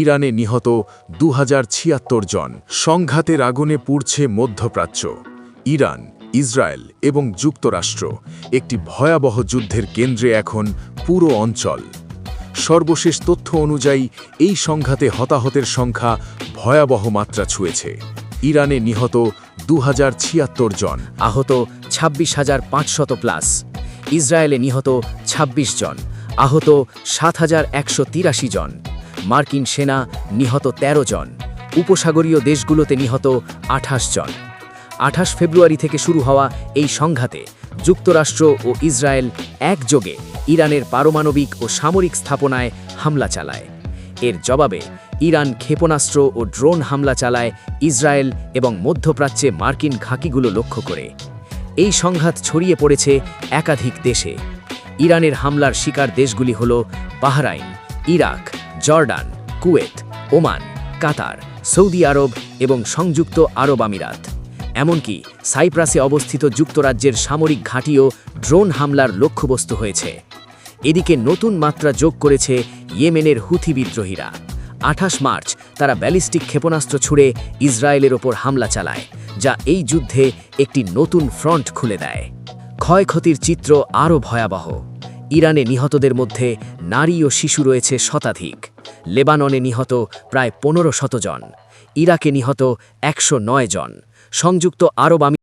ইরানে নিহত ২০৭৬ জন। সংঘাতের আগুনে পুড়ছে মধ্যপ্রাচ্য। ইরান, ইসরায়েল এবং যুক্তরাষ্ট্র একটি ভয়াবহ যুদ্ধের কেন্দ্রে এখন পুরো অঞ্চল। সর্বশেষ তথ্য অনুযায়ী এই সংঘাতে হতাহতের সংখ্যা ভয়াবহ মাত্রা ছুঁয়েছে। ইরানে নিহত ২০৭৬ জন, আহত ২৬,৫০০+। ইসরায়েলে নিহত ২৬ জন, আহত ৭,১৮৩ জন। মার্কিন সেনা নিহত ১৩ জন। উপসাগরীয় দেশগুলোতে নিহত ২৮ জন। ২৮ ফেব্রুয়ারি থেকে শুরু হওয়া এই সংঘাতে যুক্তরাষ্ট্র ও ইসরায়েল একযোগে ইরানের পারমাণবিক ও সামরিক স্থাপনায় হামলা চালায়। এর জবাবে ইরান ক্ষেপণাস্ত্র ও ড্রোন হামলা চালায় ইসরায়েল এবং মধ্যপ্রাচ্যে মার্কিন ঘাঁটিগুলো লক্ষ্য করে। এই সংঘাত ছড়িয়ে পড়েছে একাধিক দেশে। ইরানের হামলার শিকার দেশগুলি হল Bahrain, Iraq, Jordan, Kuwait, Oman, Qatar, Saudi Arab এবং সংযুক্ত আরব আমিরাত। এমনকি সাইপ্রাসে অবস্থিত যুক্তরাজ্যের সামরিক ঘাঁটিও ড্রোন হামলার লক্ষ্যবস্তু হয়েছে। এদিকে নতুন মাত্রা যোগ করেছে ইয়েমেনের হুথি বিদ্রোহীরা। ২৮ মার্চ তারা ব্যালিস্টিক ক্ষেপণাস্ত্র ছুড়ে ইসরায়েলের ওপর হামলা চালায়, যা এই যুদ্ধে একটি নতুন ফ্রন্ট খুলে দেয়। ক্ষয়ক্ষতির চিত্র আরও ভয়াবহ। ইরানে নিহতদের মধ্যে নারী ও শিশু রয়েছে শতাধিক। লেবাননে নিহত প্রায় ১৫০০ জন। ইরাকে নিহত ১০৯ জন। সংযুক্ত আরব